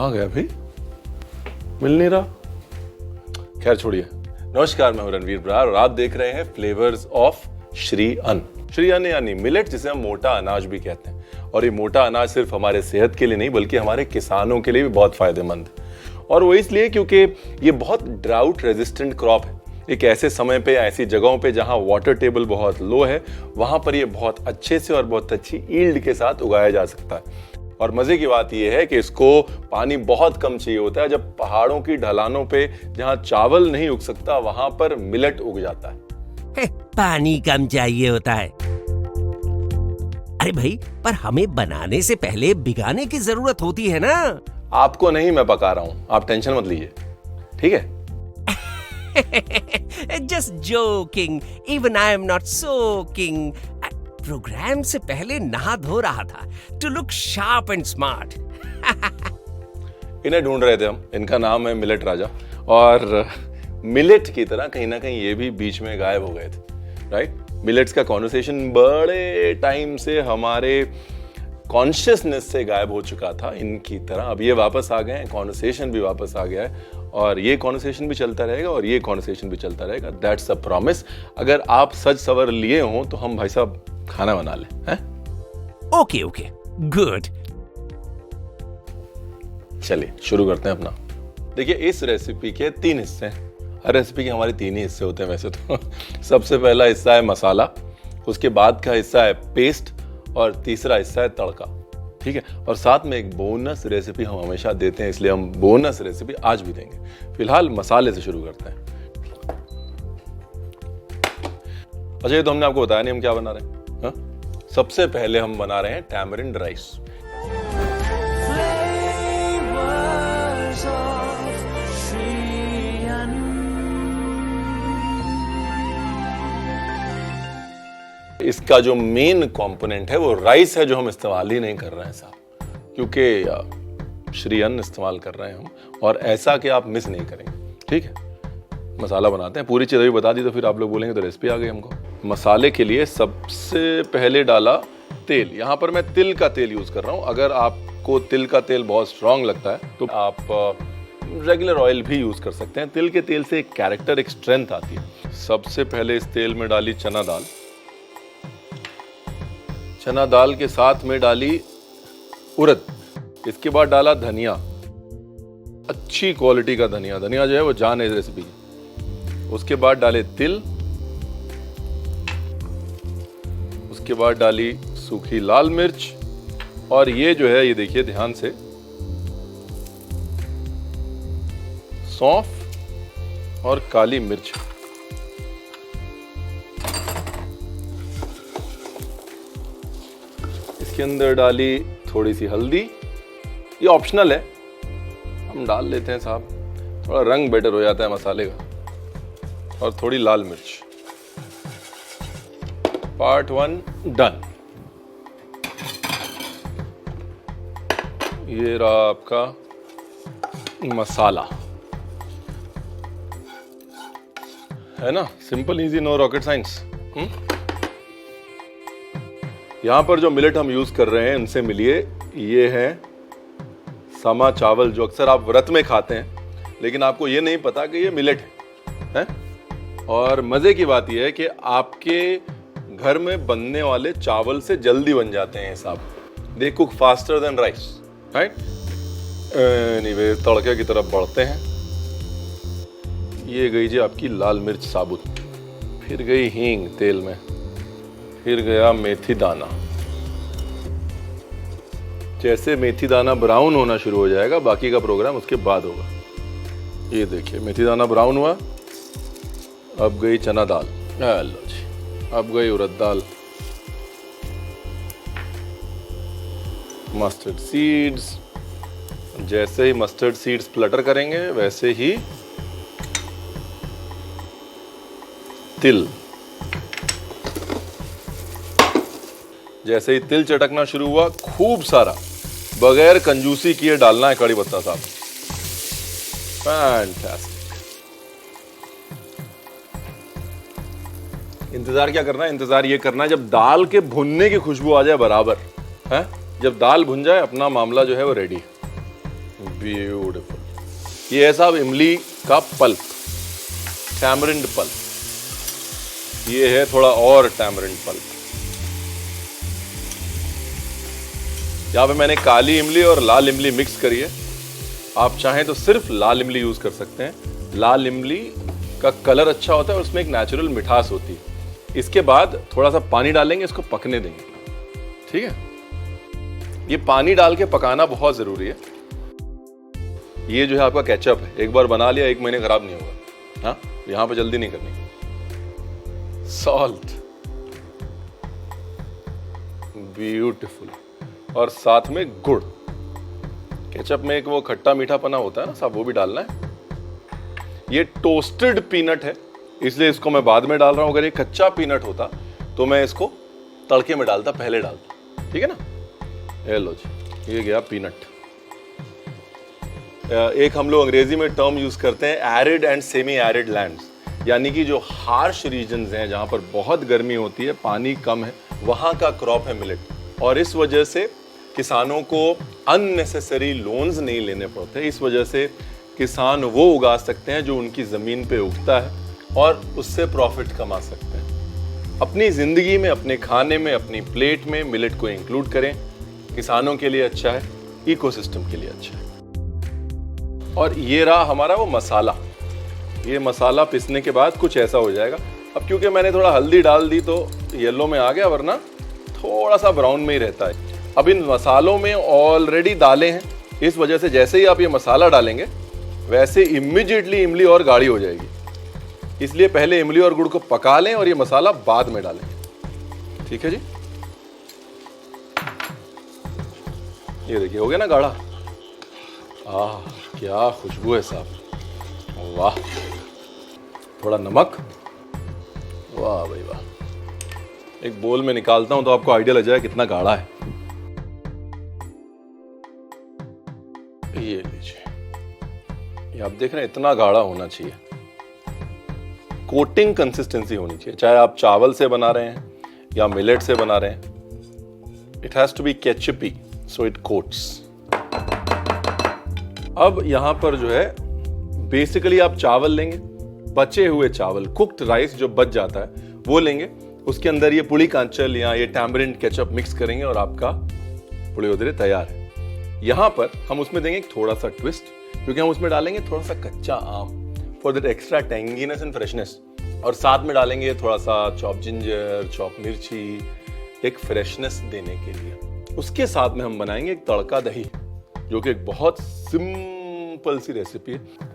कहाँ गया भाई, मिल नहीं रहा। खैर छोड़िए। नमस्कार, मैं हूं रणवीर बरार और आप देख रहे हैं फ्लेवर्स ऑफ श्री अन्न। श्री अन्न यानी मिलेट, जिसे हम मोटा अनाज भी कहते हैं। और ये मोटा अनाज सिर्फ हमारे सेहत के लिए नहीं बल्कि हमारे किसानों के लिए भी बहुत फायदेमंद है। और वो इसलिए क्योंकि ये बहुत ड्राउट रेजिस्टेंट क्रॉप है। एक ऐसे समय पे, ऐसी जगहों पे जहां वाटर टेबल बहुत लो है, वहां पर ये बहुत अच्छे से और बहुत अच्छी ईल्ड के साथ उगाया जा सकता है। और मजे की बात यह है कि इसको पानी बहुत कम चाहिए होता है। जब पहाड़ों की ढलानों पे जहां चावल नहीं उग सकता, वहां पर मिलेट उग जाता है। पानी कम चाहिए होता है। अरे भाई, पर हमें बनाने से पहले भिगाने की जरूरत होती है ना। आपको नहीं, मैं पका रहा हूं, आप टेंशन मत लीजिए, ठीक है। Just joking. Even I am not soaking. Programme से पहले नहा धो रहा था to look sharp and smart. इन्हें ढूंढ रहे थे हम। इनका नाम है मिलेट राजा। और मिलेट की तरह कहीं ना कहीं ये भी बीच में गायब हो गए थे, राइट। मिलेट्स का कॉन्वर्सेशन बड़े टाइम से हमारे कॉन्शियसनेस से गायब हो चुका था इनकी तरह। अब ये वापस आ गए हैं, कॉन्वर्सेशन भी वापस आ गया है और ये कॉन्वर्सेशन भी चलता रहेगा और ये कॉन्वर्सेशन भी चलता रहेगा। That's a promise. अगर आप सज सवर लिए हों तो हम भाई साहब खाना बना लें, हैं? Okay, good. चलिए शुरू करते हैं अपना। देखिए, इस रेसिपी के 3 हिस्से हैं। हर रेसिपी के हमारे 3 ही हिस्से होते हैं वैसे तो। सबसे पहला हिस्सा है मसाला, उसके बाद का हिस्सा है पेस्ट और तीसरा हिस्सा है तड़का, ठीक है। और साथ में एक बोनस रेसिपी हम हमेशा देते हैं, इसलिए हम बोनस रेसिपी आज भी देंगे। फिलहाल मसाले से शुरू करते हैं। अच्छा, ये तो हमने आपको बताया नहीं हम क्या बना रहे हैं। हाँ? सबसे पहले हम बना रहे हैं टैमरिंड राइस। इसका जो मेन कंपोनेंट है वो राइस है, जो हम इस्तेमाल ही नहीं कर रहे हैं साहब, क्योंकि श्री अन्न इस्तेमाल कर रहे हैं हम, और ऐसा कि आप मिस नहीं करेंगे, ठीक है। मसाला बनाते हैं। पूरी चीज़ भी बता दी तो फिर आप लोग बोलेंगे तो रेसिपी आ गई हमको। मसाले के लिए सबसे पहले डाला तेल। यहाँ पर मैं तिल का तेल यूज़ कर रहा हूँ। अगर आपको तिल का तेल बहुत स्ट्रांग लगता है तो आप रेगुलर ऑयल भी यूज़ कर सकते हैं। तिल के तेल से एक कैरेक्टर, एक स्ट्रेंथ आती है। सबसे पहले इस तेल में डाली चना दाल। चना दाल के साथ में डाली उड़द। इसके बाद डाला धनिया, अच्छी क्वालिटी का धनिया। धनिया जो है वो जान है इस रेसिपी की। उसके बाद डाले तिल। उसके बाद डाली सूखी लाल मिर्च। और ये जो है, ये देखिए ध्यान से, सौंफ और काली मिर्च। इसके अंदर डाली थोड़ी सी हल्दी, ये ऑप्शनल है, हम डाल लेते हैं साहब, थोड़ा रंग बेटर हो जाता है मसाले का। और थोड़ी लाल मिर्च। Part 1 done. ये रहा आपका मसाला, है ना, simple easy, no rocket science. यहां पर जो मिलेट हम यूज कर रहे हैं उनसे मिलिए। ये है समा चावल, जो अक्सर आप व्रत में खाते हैं, लेकिन आपको ये नहीं पता कि ये मिलेट है? और मजे की बात यह है कि आपके घर में बनने वाले चावल से जल्दी बन जाते हैं साहब। They cook faster than rice, right. Anyway, तड़के की तरफ बढ़ते हैं। ये गई जी आपकी लाल मिर्च साबुत, फिर गई हींग तेल में, फिर गया मेथी दाना। जैसे मेथी दाना ब्राउन होना शुरू हो जाएगा, बाकी का प्रोग्राम उसके बाद होगा। ये देखिए मेथी दाना ब्राउन हुआ। अब गई चना दाल, लो जी, अब गई उड़द दाल, मस्टर्ड सीड्स। जैसे ही मस्टर्ड सीड्स फ्लटर करेंगे वैसे ही तिल। जैसे ही तिल चटकना शुरू हुआ, खूब सारा, बगैर कंजूसी किए डालना है कड़ी पत्ता साहब। फैंटास्टिक। इंतजार क्या करना है? इंतजार ये करना है जब दाल के भुनने की खुशबू आ जाए बराबर, है। जब दाल भुन जाए अपना मामला जो है वो रेडी। ब्यूटीफुल। ये है साहब इमली का पल्प, टैमरिंड पल्प। ये है थोड़ा और टैमरिंड पल्प। यहाँ पे मैंने काली इमली और लाल इमली मिक्स करी है। आप चाहें तो सिर्फ लाल इमली यूज कर सकते हैं। लाल इमली का कलर अच्छा होता है और उसमें एक नेचुरल मिठास होती है। इसके बाद थोड़ा सा पानी डालेंगे, इसको पकने देंगे। ठीक है, ये पानी डाल के पकाना बहुत जरूरी है। ये जो है आपका केचप है, एक बार बना लिया 1 महीने खराब नहीं होगा। हाँ, यहां पे जल्दी नहीं करनी। सॉल्ट, ब्यूटीफुल, और साथ में गुड़। केचप में एक वो खट्टा मीठा पना होता है ना साहब, वो भी डालना है। ये टोस्टेड पीनट है, इसलिए इसको मैं बाद में डाल रहा हूं। अगर ये कच्चा पीनट होता तो मैं इसको तड़के में डालता, पहले डालता। ठीक है ना। ये लो जी, ये गया पीनट। एक हम लोग अंग्रेजी में टर्म यूज करते हैं, arid and semi arid lands, यानी कि जो हार्श रीजन्स हैं, जहां पर बहुत गर्मी होती है, पानी कम है, वहां का क्रॉप है मिलेट। और इस वजह से किसानों को अननेसेसरी लोन्स नहीं लेने पड़ते। इस वजह से किसान वो उगा सकते हैं जो उनकी ज़मीन पे उगता है और उससे प्रॉफिट कमा सकते हैं। अपनी ज़िंदगी में, अपने खाने में, अपनी प्लेट में मिलेट को इंक्लूड करें। किसानों के लिए अच्छा है, इकोसिस्टम के लिए अच्छा है। और ये रहा हमारा वो मसाला। ये मसाला पिसने के बाद कुछ ऐसा हो जाएगा। अब क्योंकि मैंने थोड़ा हल्दी डाल दी तो येलो में आ गया, वरना थोड़ा सा ब्राउन में ही रहता है। अब इन मसालों में ऑलरेडी दालें हैं, इस वजह से जैसे ही आप ये मसाला डालेंगे वैसे इमीडिएटली इमली और गाढ़ी हो जाएगी। इसलिए पहले इमली और गुड़ को पका लें और ये मसाला बाद में डालें। ठीक है जी। ये देखिए हो गया ना गाढ़ा। क्या खुशबू है साहब, वाह। थोड़ा नमक, वाह भाई वाह। एक बोल में निकालता हूं तो आपको आइडिया लग जाए कितना गाढ़ा है। ये लीजिए, ये आप देख रहे हैं, इतना गाढ़ा होना चाहिए। कोटिंग कंसिस्टेंसी होनी चाहिए, चाहे आप चावल से बना रहे हैं या मिलेट से बना रहे हैं। It has to be ketchupy so it coats. अब यहां पर जो है बेसिकली आप चावल लेंगे, बचे हुए चावल, कुक्ड राइस जो बच जाता है वो लेंगे। उसके अंदर ये पुली कांचल या ये टैमरिंड केचप मिक्स करेंगे और आपका पुलियोदरे तैयार है। यहां पर हम उसमें देंगे एक थोड़ा सा ट्विस्ट, क्योंकि हम उसमें डालेंगे थोड़ा सा कच्चा आम for that extra tanginess and freshness. और साथ में डालेंगे थोड़ा सा चॉप जिंजर, चॉप मिर्ची, एक फ्रेशनेस देने के लिए। उसके साथ में हम बनाएंगे एक तड़का दही, जो कि एक बहुत सिंपल सी रेसिपी है।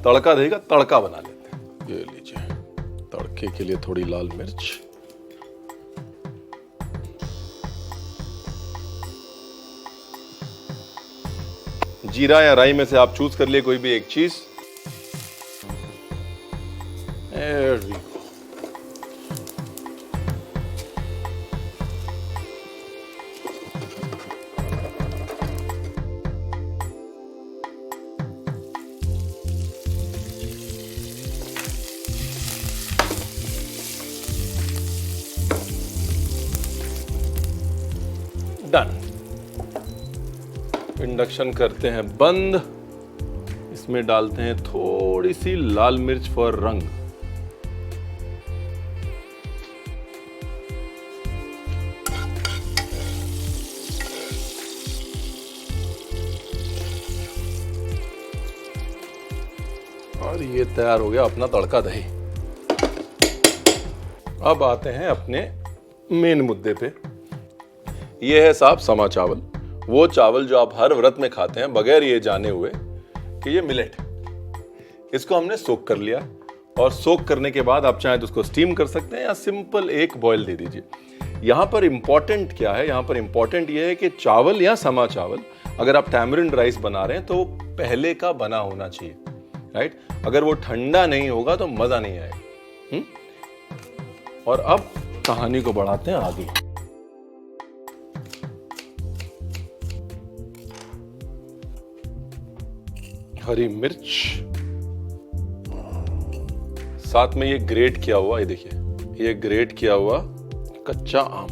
तड़का दही का तड़का बना लेते हैं। ये लीजिए, तड़के के लिए थोड़ी लाल मिर्च, जीरा या राई में से आप चूज कर लिए कोई भी एक चीज। डन। इंडक्शन करते हैं बंद। इसमें डालते हैं थोड़ी सी लाल मिर्च फॉर रंग। और ये तैयार हो गया अपना तड़का दही। अब आते हैं अपने मेन मुद्दे पे। ये है साहब समा चावल, वो चावल जो आप हर व्रत में खाते हैं बगैर ये जाने हुए कि ये मिलेट है। इसको हमने सोक कर लिया, और सोक करने के बाद आप चाहें तो उसको स्टीम कर सकते हैं या सिंपल एक बॉयल दे दीजिए। यहाँ पर इंपॉर्टेंट क्या है, यहाँ पर इंपॉर्टेंट ये है कि चावल या समा चावल अगर आप टैमरिंड राइस बना रहे हैं तो पहले का बना होना चाहिए, राइट। अगर वो ठंडा नहीं होगा तो मजा नहीं आएगा। और अब कहानी को बढ़ाते हैं आगे। हरी मिर्च, साथ में ये ग्रेट किया हुआ, ये देखिए ये ग्रेट किया हुआ कच्चा आम,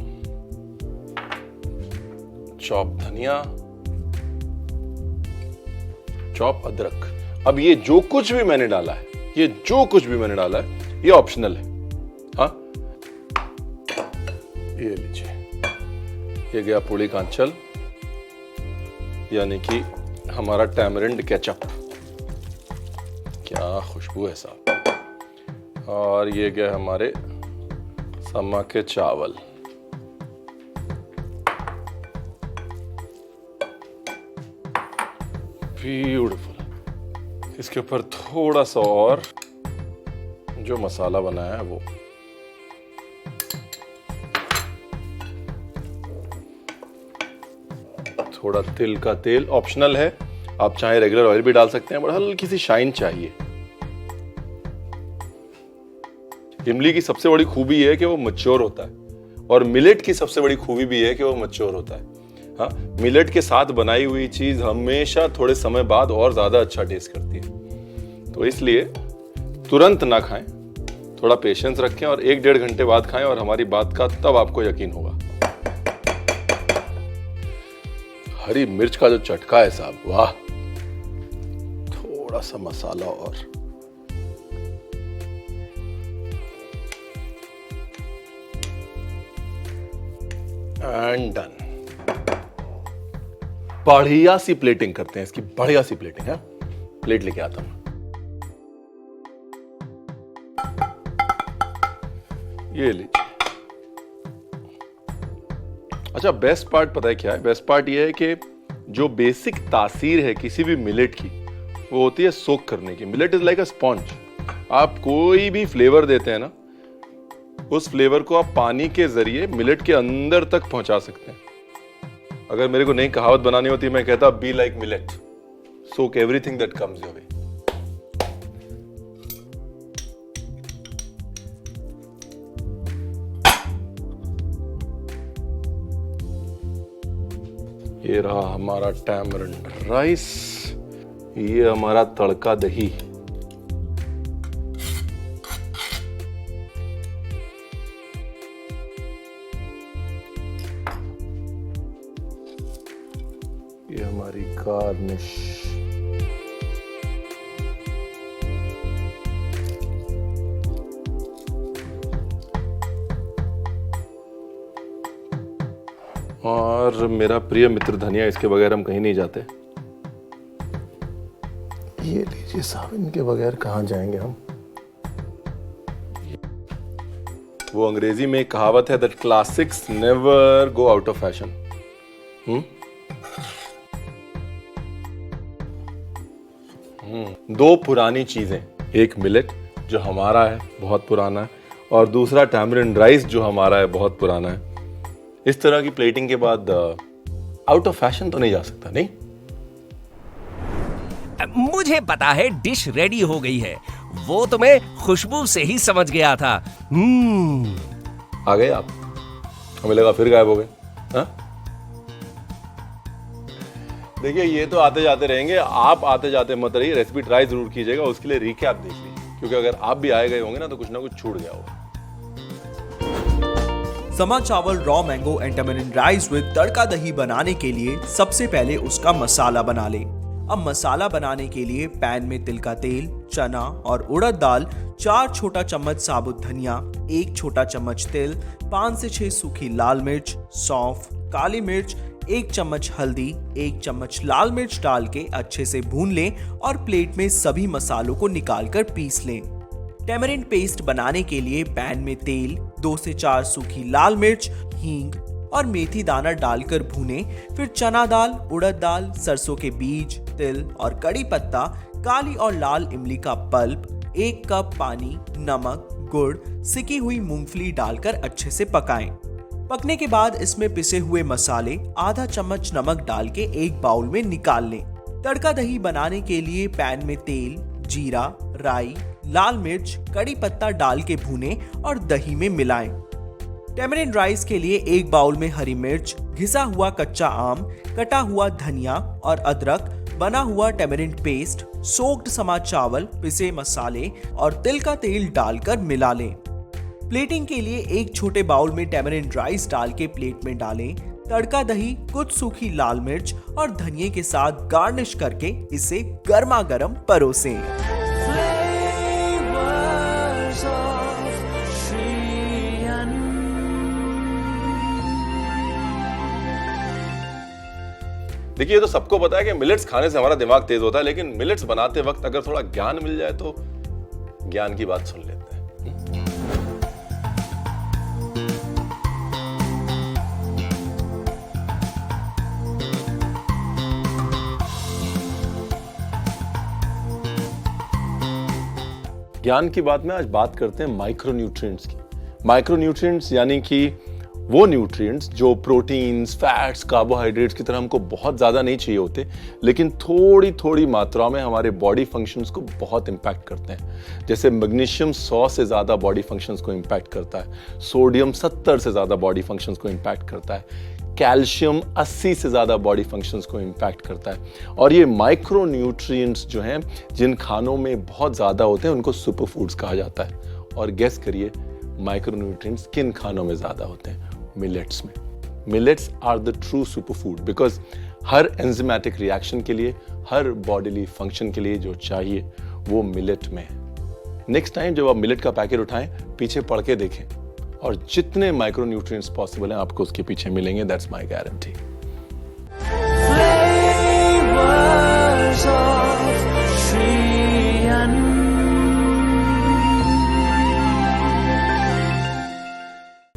चॉप धनिया, चॉप अदरक। अब ये जो कुछ भी मैंने डाला है, ये ऑप्शनल है। हाँ, ये लीजिए, ये गया पुड़ी का आंचल, यानी कि हमारा टैमरिंड केचप। क्या खुशबू है साहब। और ये गए हमारे समा के चावल। ब्यूटीफुल। इसके ऊपर थोड़ा सा और जो मसाला बनाया है वो, थोड़ा तिल का तेल ऑप्शनल है, आप चाहे रेगुलर ऑयल भी डाल सकते हैं, बट हल्की सी शाइन चाहिए। इमली की सबसे बड़ी खूबी है कि वो मैच्योर होता है, और मिलेट की सबसे बड़ी खूबी भी है कि वो मैच्योर होता है। हाँ, मिलेट के साथ बनाई हुई चीज हमेशा थोड़े समय बाद और ज्यादा अच्छा टेस्ट करती है। तो इसलिए तुरंत ना खाएं, थोड़ा पेशेंस रखें और 1-1.5 घंटे बाद खाएं, और हमारी बात का तब आपको यकीन होगा। हरी मिर्च का जो चटका है साहब, वाह। थोड़ा सा मसाला और, एंड डन। बढ़िया सी प्लेटिंग करते हैं इसकी, बढ़िया सी प्लेटिंग है। प्लेट लेके आता हूं। ये लीजिए। अच्छा, बेस्ट पार्ट पता है क्या है? बेस्ट पार्ट ये है कि जो बेसिक तासीर है किसी भी मिलेट की, वो होती है सोक करने की। Millet is like a sponge. आप कोई भी फ्लेवर देते हैं ना, उस फ्लेवर को आप पानी के जरिए मिलेट के अंदर तक पहुंचा सकते हैं। अगर मेरे को नई कहावत बनानी होती, मैं कहता be like millet, soak everything that comes your way. ये रहा हमारा टैमरिंड राइस, ये हमारा तड़का दही। ये हमारी गार्निश। और मेरा प्रिय मित्र धनिया, इसके बगैर हम कहीं नहीं जाते। ये लीजिए साहब, इनके बगैर कहाँ जाएंगे हम। वो अंग्रेजी में एक कहावत है that classics never go out of fashion. दो पुरानी चीजें, एक मिलेट जो हमारा है, बहुत पुराना है, और दूसरा टैमरिंड राइस जो हमारा है, बहुत पुराना है। इस तरह की प्लेटिंग के बाद आउट ऑफ फैशन तो नहीं जा सकता, नहीं? मुझे पता है डिश रेडी हो गई है, वो तो मैं खुशबू से ही समझ गया था। आ गए आप? हमें लगा फिर गायब हो गए। हाँ? देखिए, ये तो आते जाते रहेंगे, आप आते जाते मत रहिए। रेसिपी ट्राई जरूर कीजिएगा, उसके लिए रिकैप देख लीजिए, क्योंकि अगर आप भी आए गए होंगे ना, तो कुछ ना कुछ छूट गया होगा। समा चावल raw mango and tamarind rice with tadka दही बनाने के लिए सबसे पहले उसका मसाला बना लें। अब मसाला बनाने के लिए पैन में तिल का तेल, चना और उड़द दाल, 4 छोटा चम्मच साबुत धनिया, 1 छोटा चम्मच तिल, 5 से 6 सूखी लाल मिर्च, सौंफ, काली मिर्च, 1 चम्मच हल्दी, 1 चम्मच लाल मिर्च डाल के अच्छे से भून लें और प्लेट में सभी मसालों को निकालकर पीस लें। टैमरिंड पेस्ट बनाने के लिए पैन में तेल, 2 से 4 सूखी लाल मिर्च, हींग और मेथी दाना डालकर भूने। फिर चना दाल, उड़द दाल, सरसों के बीज, तिल और कड़ी पत्ता, काली और लाल इमली का पल्प, 1 कप पानी, नमक, गुड़, सिकी हुई मूंगफली डालकर अच्छे से पकाएं। पकने के बाद इसमें पिसे हुए मसाले, आधा चम्मच नमक डाल के एक बाउल में निकाल लें। तड़का दही बनाने के लिए पैन में तेल, जीरा, राई, लाल मिर्च, कड़ी पत्ता डाल के भूने और दही में मिलाएं। टैमरिंड राइस के लिए एक बाउल में हरी मिर्च, घिसा हुआ कच्चा आम, कटा हुआ धनिया और अदरक, बना हुआ टैमरिंड पेस्ट, सोक्ड समा चावल, पिसे मसाले और तिल का तेल डालकर मिला लें। प्लेटिंग के लिए एक छोटे बाउल में टैमरिंड राइस डाल के प्लेट में डालें। तड़का दही, कुछ सूखी लाल मिर्च और धनिए के साथ गार्निश करके इसे गर्मा गर्म परोसें। देखिए, ये तो सबको पता है कि मिलेट्स खाने से हमारा दिमाग तेज होता है, लेकिन मिलेट्स बनाते वक्त अगर थोड़ा ज्ञान मिल जाए तो ज्ञान की बात सुन लेते हैं। ज्ञान की बात में आज बात करते हैं माइक्रोन्यूट्रिएंट्स की। माइक्रोन्यूट्रिएंट्स यानी कि वो न्यूट्रिएंट्स जो प्रोटीन्स, फैट्स, कार्बोहाइड्रेट्स की तरह हमको बहुत ज़्यादा नहीं चाहिए होते, लेकिन थोड़ी थोड़ी मात्रा में हमारे बॉडी फंक्शंस को बहुत इम्पैक्ट करते हैं। जैसे मैग्नीशियम 100 से ज़्यादा बॉडी फंक्शंस को इम्पैक्ट करता है, सोडियम 70 से ज़्यादा बॉडी फंक्शंस को इम्पैक्ट करता है, कैल्शियम 80 से ज़्यादा बॉडी फंक्शंस को इम्पैक्ट करता है। और ये माइक्रो न्यूट्रिएंट्स जो हैं, जिन खानों में बहुत ज़्यादा होते हैं, उनको सुपर फूड्स कहा जाता है। और गेस करिए, माइक्रो न्यूट्रिएंट्स किन खानों में ज़्यादा होते हैं? मिलेट्स में। Millets are the true super food, because हर एंजाइमेटिक रिएक्शन के लिए, हर बॉडीली फंक्शन के लिए जो चाहिए वो मिलेट में है। नेक्स्ट टाइम जब आप मिलेट का पैकेट उठाएं, पीछे पढ़ के देखें और जितने माइक्रोन्यूट्रिएंट्स पॉसिबल हैं आपको उसके पीछे मिलेंगे। That's my guarantee.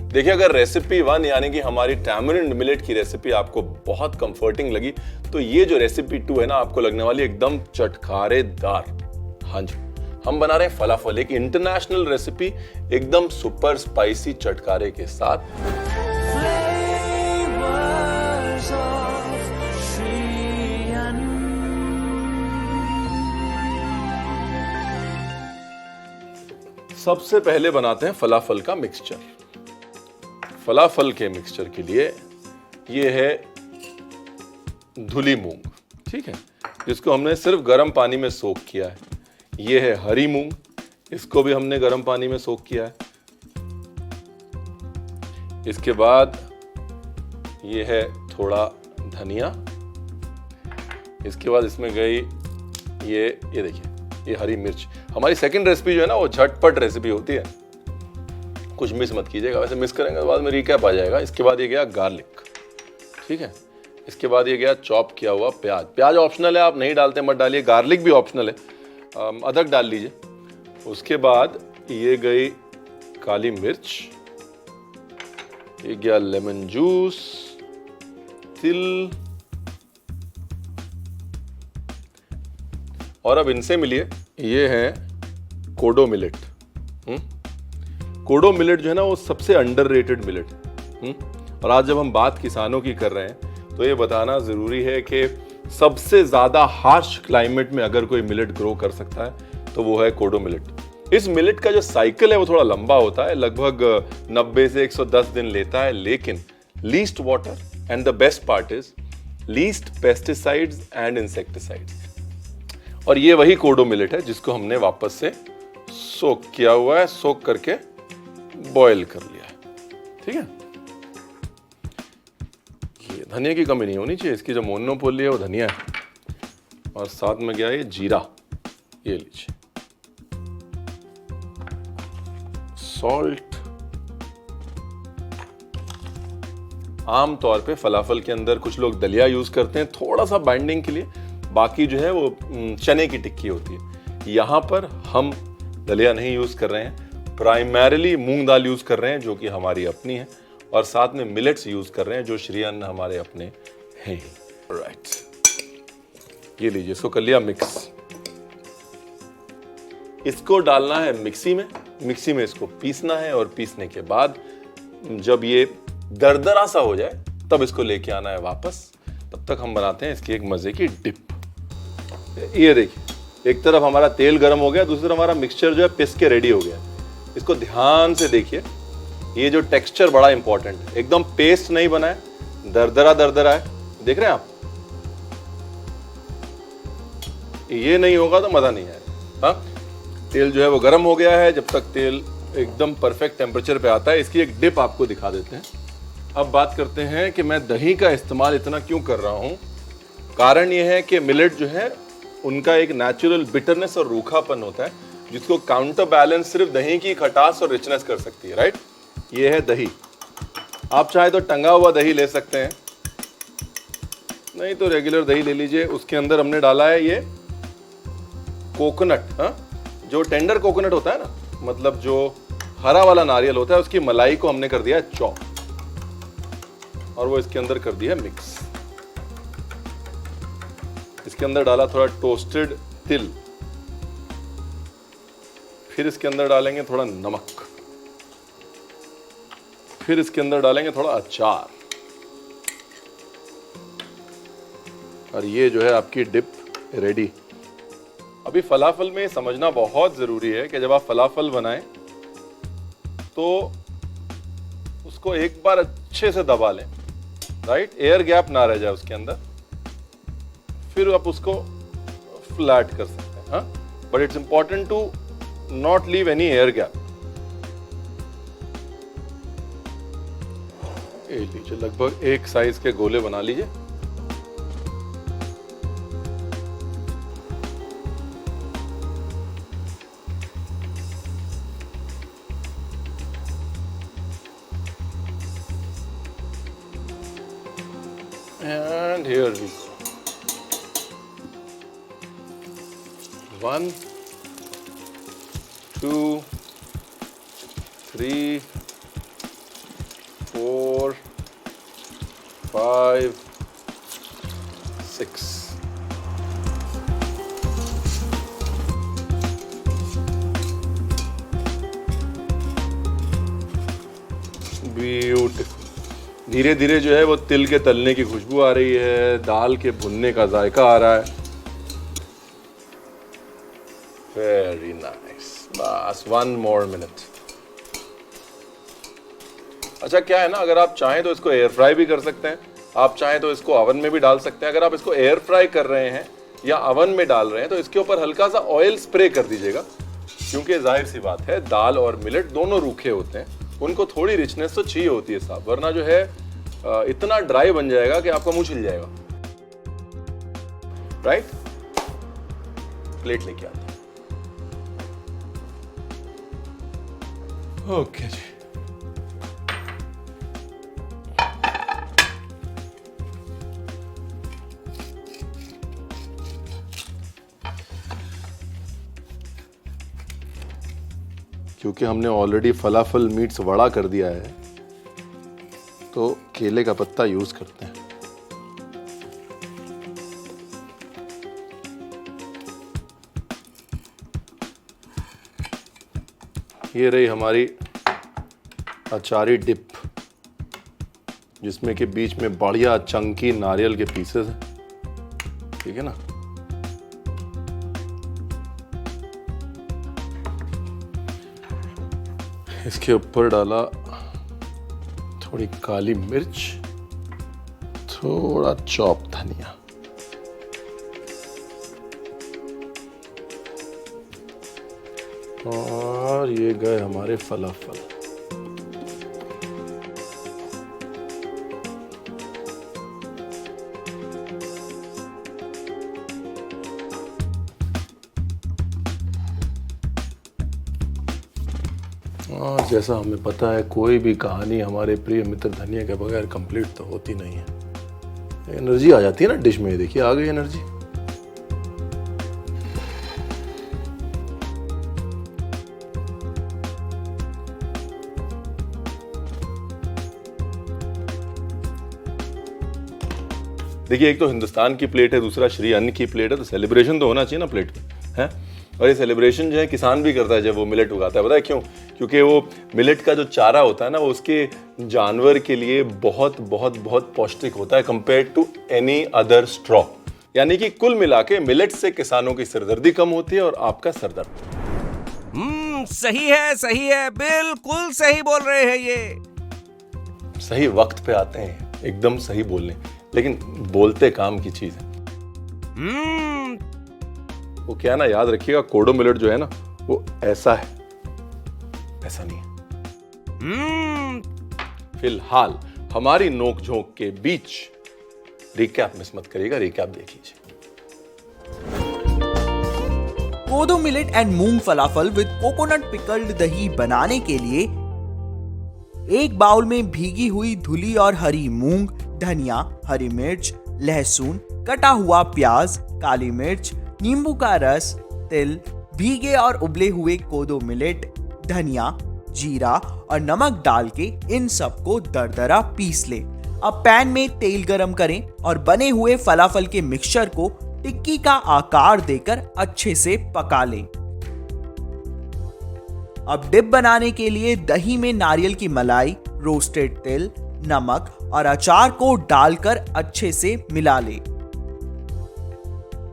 देखिए, अगर रेसिपी 1 यानी कि हमारी टैमरिंड मिलेट की रेसिपी आपको बहुत कंफर्टिंग लगी, तो ये जो रेसिपी 2 है ना, आपको लगने वाली एकदम चटखारेदार। हाँ जी, हम बना रहे हैं फलाफल, एक इंटरनेशनल रेसिपी, एकदम सुपर स्पाइसी चटकारे के साथ। सबसे पहले बनाते हैं फलाफल का मिक्सचर। फलाफल के मिक्सचर के लिए ये है धुली मूंग, ठीक है, जिसको हमने सिर्फ गर्म पानी में सोक किया है। ये है हरी मूंग, इसको भी हमने गर्म पानी में सोक किया है। इसके बाद ये है थोड़ा धनिया। इसके बाद इसमें गई ये देखिए, ये हरी मिर्च। हमारी सेकंड रेसिपी जो है ना, वो झटपट रेसिपी होती है, कुछ मिस मत कीजिएगा, वैसे मिस करेंगे तो बाद में रिकैप आ जाएगा। इसके बाद ये गया गार्लिक, ठीक है। इसके बाद ये गया चॉप किया हुआ प्याज। प्याज ऑप्शनल है, आप नहीं डालते मत डालिए। गार्लिक भी ऑप्शनल है, अदरक डाल लीजिए। उसके बाद ये गई काली मिर्च, ये गया लेमन जूस, तिल, और अब इनसे मिलिए, ये है कोडो मिलेट। कोडो मिलेट जो है ना, वो सबसे अंडररेटेड मिलेट है। और आज जब हम बात किसानों की कर रहे हैं, तो ये बताना जरूरी है कि सबसे ज्यादा हार्श क्लाइमेट में अगर कोई मिलेट ग्रो कर सकता है तो वो है कोडो मिलेट। इस मिलेट का जो साइकिल है वो थोड़ा लंबा होता है, लगभग 90 से 110 दिन लेता है, लेकिन least water and the best part is least pesticides and insecticides. और ये वही कोडो मिलेट है जिसको हमने वापस से सोक किया हुआ है, सोक करके बॉयल कर लिया है, ठीक है। ये धनिया की कमी नहीं होनी चाहिए, इसकी जो मोनोपोली है वो धनिया है। और साथ में गया ये जीरा, ये लीजिए, सॉल्ट। आम तौर पे फलाफल के अंदर कुछ लोग दलिया यूज करते हैं थोड़ा सा बाइंडिंग के लिए, बाकी जो है वो चने की टिक्की होती है। यहां पर हम दलिया नहीं यूज कर रहे हैं, प्राइमरीली मूंग दाल यूज कर रहे हैं जो कि हमारी अपनी है, और साथ में मिलेट्स यूज कर रहे हैं जो श्री अन्न हमारे अपने हैं। राइट, ये लीजिए, इसको कर लिया मिक्स। इसको डालना है मिक्सी में, मिक्सी में इसको पीसना है, और पीसने के बाद जब ये दरदरा सा हो जाए तब इसको लेके आना है वापस। तब तक हम बनाते हैं इसकी एक मजे की डिप। ये देखिए, एक तरफ हमारा तेल गर्म हो गया, दूसरी तरफ हमारा मिक्सचर जो है पिस के रेडी हो गया। इसको ध्यान से देखिए, ये जो टेक्सचर बड़ा इंपॉर्टेंट है, एकदम पेस्ट नहीं बना है, दरदरा दरदरा है, देख रहे हैं आप। ये नहीं होगा तो मजा नहीं आएगा। हाँ, तेल जो है वो गर्म हो गया है। जब तक तेल एकदम परफेक्ट टेम्परेचर पे आता है, इसकी एक डिप आपको दिखा देते हैं। अब बात करते हैं कि मैं दही का इस्तेमाल इतना क्यों कर रहा हूं। कारण यह है कि मिलेट जो है उनका एक नेचुरल बिटरनेस और रूखापन होता है, जिसको काउंटर बैलेंस सिर्फ दही की खटास और रिचनेस कर सकती है, राइट। ये है दही। आप चाहे तो टंगा हुआ दही ले सकते हैं, नहीं तो रेगुलर दही ले लीजिए। उसके अंदर हमने डाला है ये कोकोनट, हाँ, जो टेंडर कोकोनट होता है ना, मतलब जो हरा वाला नारियल होता है, उसकी मलाई को हमने कर दिया है चॉप और वो इसके अंदर कर दिया है मिक्स। इसके अंदर डाला थोड़ा टोस्टेड तिल, फिर इसके अंदर डालेंगे थोड़ा नमक, फिर इसके अंदर डालेंगे थोड़ा अचार, और ये जो है आपकी डिप रेडी। अभी फलाफल में समझना बहुत जरूरी है कि जब आप फलाफल बनाएं तो उसको एक बार अच्छे से दबा लें, राइट, एयर गैप ना रह जाए उसके अंदर, फिर आप उसको फ्लैट कर सकते हैं, हाँ, but it's important to not leave any air gap. लीजिए, लगभग एक साइज के गोले बना लीजिए। And here we go. 1, 2, 3, 4, 5, 6. Beautiful. धीरे धीरे जो है वो तिल के तलने की खुशबू आ रही है, दाल के भुनने का जायका आ रहा है। Very nice. बस 1 more minute। अच्छा, क्या है ना, अगर आप चाहें तो इसको एयर फ्राई भी कर सकते हैं, आप चाहें तो इसको ओवन में भी डाल सकते हैं। अगर आप इसको एयर फ्राई कर रहे हैं या ओवन में डाल रहे हैं तो इसके ऊपर हल्का सा ऑयल स्प्रे कर दीजिएगा, क्योंकि जाहिर सी बात है दाल और मिलेट दोनों रूखे होते हैं, उनको थोड़ी रिचनेस तो चाहिए होती है साहब, वरना जो है इतना ड्राई बन जाएगा कि आपका मुंह छिल जाएगा, राइट। प्लेट लेके आते हैं। ओके जी, क्योंकि हमने ऑलरेडी फलाफल मीट्स वड़ा कर दिया है तो केले का पत्ता यूज करते हैं। ये रही हमारी अचारी डिप, जिसमें कि बीच में बढ़िया चंकी नारियल के पीसेस हैं, ठीक है ना। इसके ऊपर डाला थोड़ी काली मिर्च, थोड़ा चॉप धनिया, और ये गए हमारे फलाफल। और जैसा हमें पता है, कोई भी कहानी हमारे प्रिय मित्र धनिया के बगैर कंप्लीट तो होती नहीं है। एनर्जी आ जाती है ना डिश में, देखिए आ गई एनर्जी। देखिए, एक तो हिंदुस्तान की प्लेट है, दूसरा श्री अन्न की प्लेट है, तो सेलिब्रेशन तो होना चाहिए ना प्लेट पे, है। और ये सेलिब्रेशन जो है किसान भी करता है जब वो मिलेट उगाता है। पता है क्यों? क्योंकि वो मिलेट का जो चारा होता है ना, वो उसके जानवर के लिए बहुत बहुत बहुत पौष्टिक होता है compare to any other straw. यानी कि कुल मिला के मिलेट से किसानों की सिरदर्दी कम होती है और आपका सरदर्द। सही है, बिल्कुल सही बोल रहे हैं ये। सही वक्त पे आते हैं, एकदम सही बोलने, लेकिन बोलते काम की चीज है। वो क्या ना, याद रखिएगा, कोडो मिलेट जो है ना वो ऐसा है, ऐसा नहीं है। फिलहाल हमारी नोक-झोंक के बीच रिकैप मिस मत करिएगा, रिकैप देख लीजिए। कोदो millet and moong falafel with coconut pickled दही बनाने के लिए एक बाउल में भीगी हुई धुली और हरी मूंग, धनिया, हरी मिर्च, लहसुन, कटा हुआ प्याज, काली मिर्च, नींबू का रस, तिल, भीगे और उबले हुए कोदो मिलेट, धनिया, जीरा और नमक डाल के इन सबको दरदरा पीस ले। अब पैन में तेल गरम करें और बने हुए फलाफल के मिक्सचर को टिक्की का आकार देकर अच्छे से पका लें। अब डिप बनाने के लिए दही में नारियल की मलाई, रोस्टेड तिल, नमक और अचार को डालकर अच्छे से मिला लें।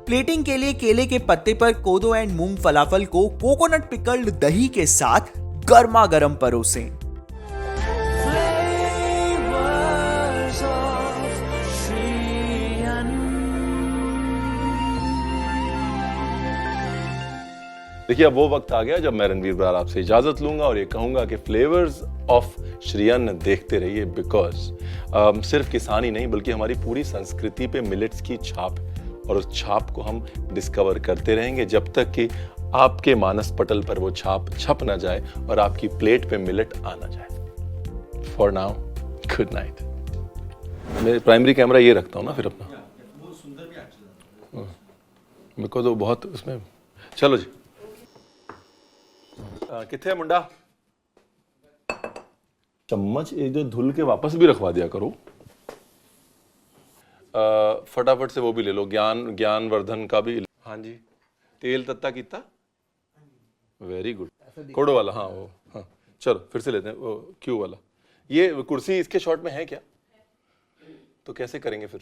प्लेटिंग के लिए केले के पत्ते पर कोदो एंड मूंग फलाफल को कोकोनट पिकल्ड दही के साथ गर्मा गर्म परोसें। देखिए, अब वो वक्त आ गया जब मैं रणवीर बरार आपसे इजाजत लूंगा और ये कहूंगा कि फ्लेवर्स ऑफ श्री अन्न देखते रहिए, बिकॉज सिर्फ किसान ही नहीं बल्कि हमारी पूरी संस्कृति पे मिलेट्स की छाप है और उस छाप को हम डिस्कवर करते रहेंगे जब तक कि आपके मानस पटल पर वो छाप छप ना जाए और आपकी प्लेट पे मिलेट आ ना जाए। For now, good night. मैं प्राइमरी कैमरा ये रखता हूँ ना फिर अपना, बिकॉज वो बहुत उसमें। चलो जी, किथे मुंडा, चम्मच एक जो धुल के वापस भी रखवा दिया करो। फटाफट से वो भी ले लो, ज्ञानवर्धन का भी। हाँ जी, तेल तत्ता कीता, वेरी गुड। कोडो वाला, हाँ वो, हाँ चलो फिर से लेते हैं वो क्यू वाला। ये कुर्सी इसके शॉट में है क्या? तो कैसे करेंगे फिर?